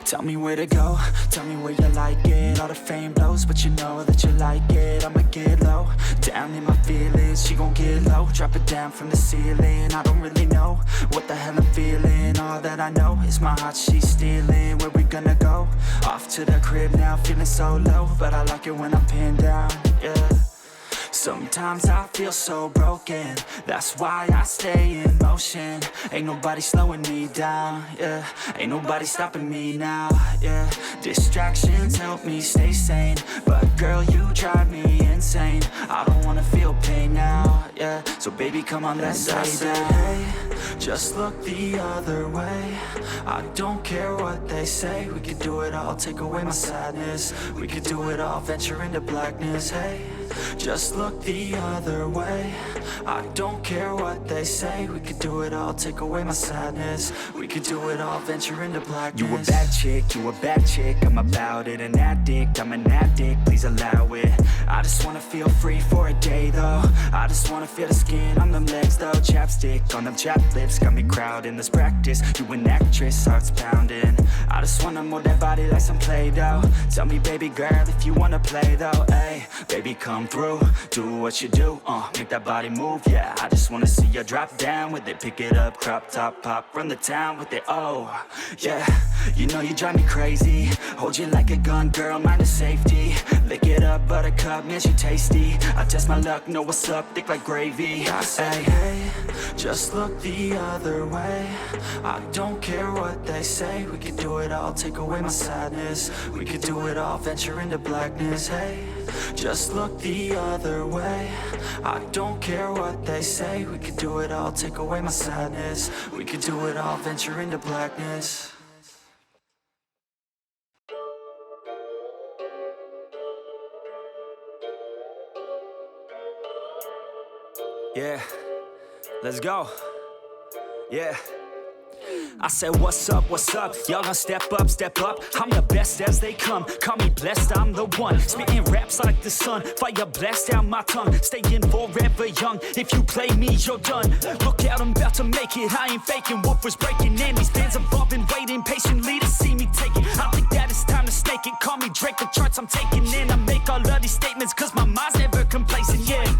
Tell me where to go, tell me where you like it. All the fame blows, but you know that you like it. I'ma get low, down in my feelings. She gon' get low, drop it down from the ceiling. I don't really know what the hell I'm feeling. All that I know is my heart she's stealing. Where we gonna go? Off to the crib now, feeling so low, but I like it when I'm pinned down, yeah. Sometimes I feel so broken, that's why I stay in motion. Ain't nobody slowing me down, yeah. Ain't nobody stopping me now, yeah. Distractions help me stay sane, but girl, you drive me insane. I don't wanna feel pain now, yeah. So baby, come on, let's lay down. Hey, just look the other way. I don't care what they say. We could do it all, take away my sadness. We could do it all, venture into blackness. Hey, just look the other way. I don't care what they say. We could do it all, take away my sadness. We could do it all, venture into blackness. You a bad chick, you a bad chick. I'm about it, an addict, I'm an addict. Please allow it. I just wanna feel free for a day though. I just wanna feel the skin on them legs though. Chapstick on them chapped lips got me crowding. Let's practice, you an actress, heart's pounding. I just wanna mold that body like some Play-Doh. Tell me baby girl if you wanna play though. Ay, baby come through, do what you do, make that body move, yeah. I just wanna see you drop down with it. Pick it up, crop top, pop, run the town with it, oh yeah. You know you drive me crazy, hold you like a gun, girl, mind the safety. Lick it up, buttercup, man, she tasty. I test my luck, know what's up, thick like gravy. I say, hey, just look the other way. I don't care what they say. We could do it all, take away my sadness. We could do it all, venture into blackness. Hey, just look the other way. I don't care what they say. We could do it all, take away my sadness. We could do it all, venture into blackness. Yeah, let's go. Yeah. I said, what's up, y'all gonna step up, I'm the best as they come, call me blessed, I'm the one, spitting raps like the sun, fire blast down my tongue, staying forever young, if you play me, you're done, look out, I'm about to make it, I ain't faking, what was breaking, and these fans have all been waiting patiently to see me take it, I think that it's time to snake it, call me Drake, the charts I'm taking in, I make all of these statements, cause my mind's never complacent, yeah.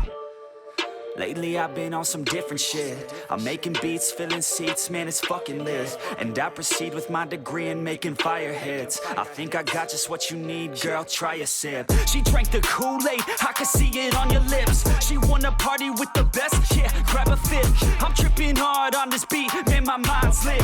Lately I've been on some different shit. I'm making beats, filling seats, man it's fucking lit. And I proceed with my degree in making fire hits. I think I got just what you need, girl, try a sip. She drank the Kool-Aid, I can see it on your lips. She wanna party with the best, yeah, grab a fifth. I'm tripping hard on this beat, man my mind's lit.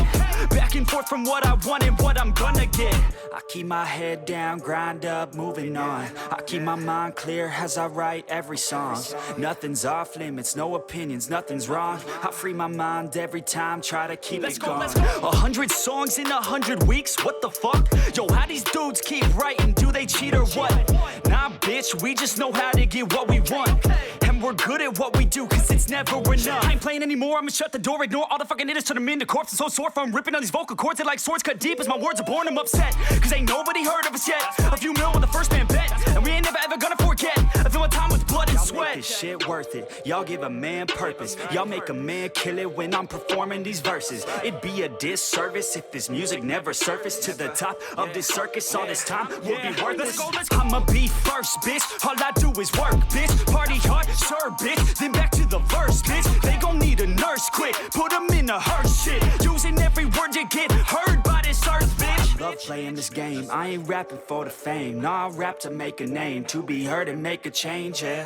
Back and forth from what I want and what I'm gonna get. I keep my head down, grind up, moving on. I keep my mind clear as I write every song. Nothing's off limits, no opinions, nothing's wrong. I free my mind every time, try to keep it going. 100 songs in 100 weeks, what the fuck? Yo, how these dudes keep writing, do they cheat or what? Nah bitch, we just know how to get what we want. And we're good at what we do, cause it's never enough. I ain't playing anymore, I'ma shut the door, ignore all the fucking hitters, turn them into corpses. So sore from ripping on these vocal cords, they like swords cut deep as my words are born, I'm upset. Cause ain't nobody heard of us yet. A few mil on the first man bet, and we ain't never ever gonna forget. I feel my time with blood and sweat. Y'all make this shit worth it, y'all give a man purpose. Y'all make a man kill it when I'm performing these verses. It'd be a disservice if this music never surfaced to the top of this circus. All this time will be worthless. I'ma be first, bitch. All I do is work, bitch. Party hard, sure, bitch. Then back to the verse, bitch. They gon' need a nurse quick. Put them in a hearse shit. Using every word you get heard by this earth, bitch. I love playing this game. I ain't rapping for the fame. Nah, I rap to make a name. To be heard and make a change, yeah.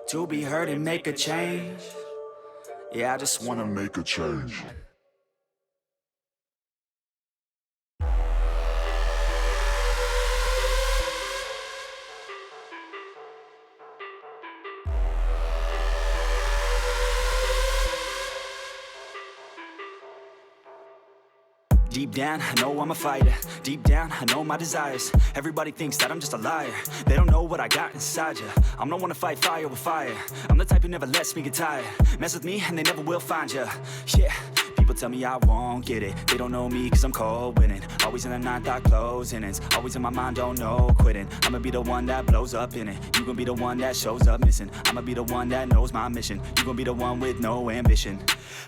To be heard and make a change. Yeah, I just wanna make a change. Deep down, I know I'm a fighter. Deep down, I know my desires. Everybody thinks that I'm just a liar. They don't know what I got inside ya. I'm the one to fight fire with fire. I'm the type who never lets me get tired. Mess with me and they never will find ya. Yeah. People tell me I won't get it. They don't know me cause I'm cold winning. Always in the ninth, I close innings. Always in my mind, don't know quitting. I'ma be the one that blows up in it. You gon' be the one that shows up missing. I'ma be the one that knows my mission. You gon' be the one with no ambition.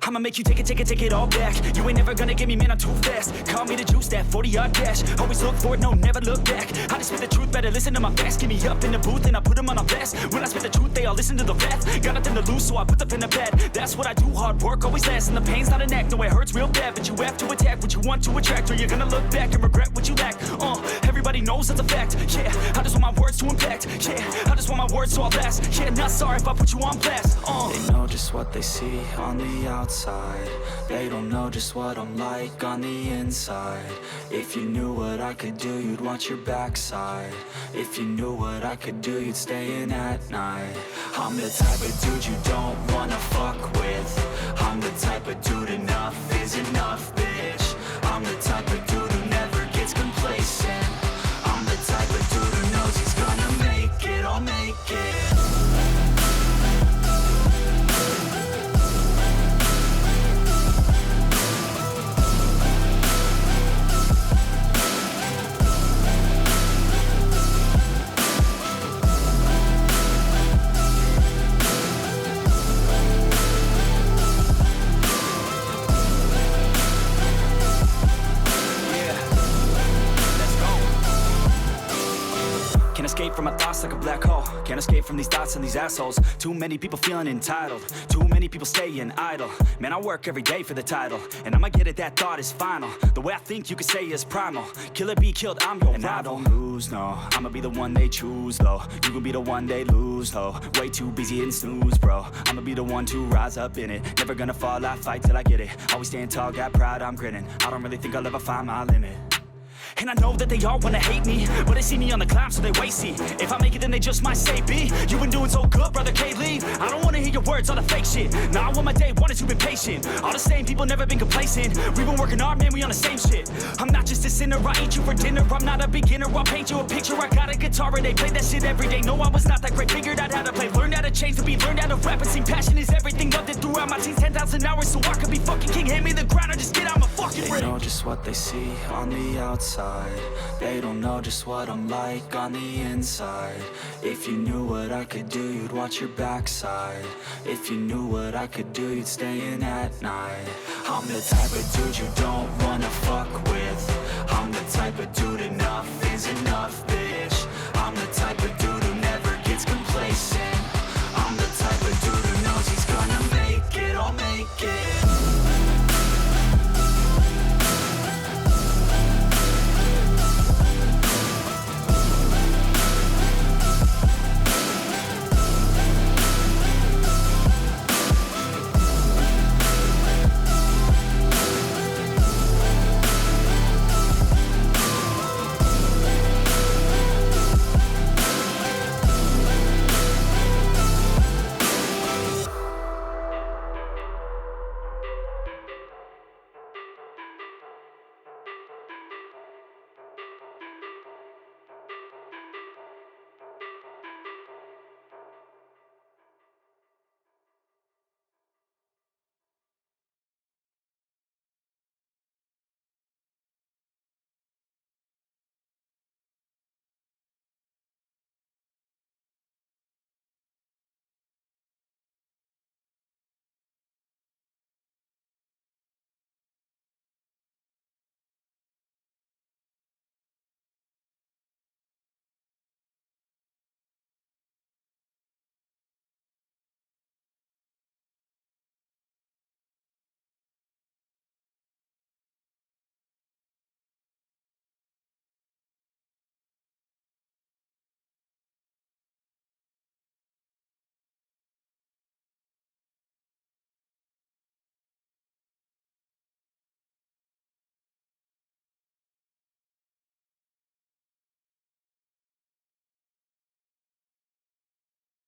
I'ma make you take it all back. You ain't never gonna get me, man, I'm too fast. Call me the juice, that 40-yard dash. Always look forward, no, never look back. I just spit the truth, better listen to my facts. Get me up in the booth and I put them on a blast. When I spit the truth, they all listen to the facts. Got nothing to lose, so I put the pen to bed. That's what I do, hard work always lasts. And the pain's not an act, no, it hurts real bad. But you have to attack what you want to attract, or you're gonna look back and regret what you lack. Everybody knows that's a fact. Yeah, I just want my words to impact. Yeah, I just want my words to all last. Yeah, not sorry if I put you on blast. They know just what they see on the outside. They don't know just what I'm like on the inside. If you knew what I could do, you'd watch your backside. If you knew what I could do, you'd stay in at night. I'm the type of dude you don't wanna fuck with. I'm the type of dude enough is enough, bitch. I'm the type of dude who never gets complacent. I'm the type of dude who knows he's gonna make it, I'll make it. Escape from my thoughts like a black hole. Can't escape from these thoughts and these assholes. Too many people feeling entitled. Too many people staying idle. Man, I work every day for the title, and I'ma get it, that thought is final. The way I think you could say is primal. Kill or be killed, I'm your rival. I don't lose, no. I'ma be the one they choose, though. You gon' be the one they lose, though. Way too busy and snooze, bro. I'ma be the one to rise up in it. Never gonna fall, I fight till I get it. Always staying tall, got pride, I'm grinning. I don't really think I'll ever find my limit. And I know that they all wanna hate me, but they see me on the climb, so they wait, see. If I make it, then they just might say, B, you been doing so good, brother K-Lee. I don't wanna hear your words, all the fake shit. Nah, I want my day one, is you been patient. All the same people, never been complacent. We been working hard, man, we on the same shit. I'm not just a sinner, I eat you for dinner. I'm not a beginner, I'll paint you a picture. I got a guitar and they play that shit every day. No, I was not that great, figured out how to play. Learned how to change the beat, learned how to rap and sing. Passion is everything, loved it throughout my teens. 10,000 hours, so I could be fucking king. Hand me the ground, or just get out my fucking ring. They know just what they see on the outside. They don't know just what I'm like on the inside. If you knew what I could do, you'd watch your backside. If you knew what I could do, you'd stay in at night. I'm the type of dude you don't wanna fuck with. I'm the type of dude enough is enough, bitch.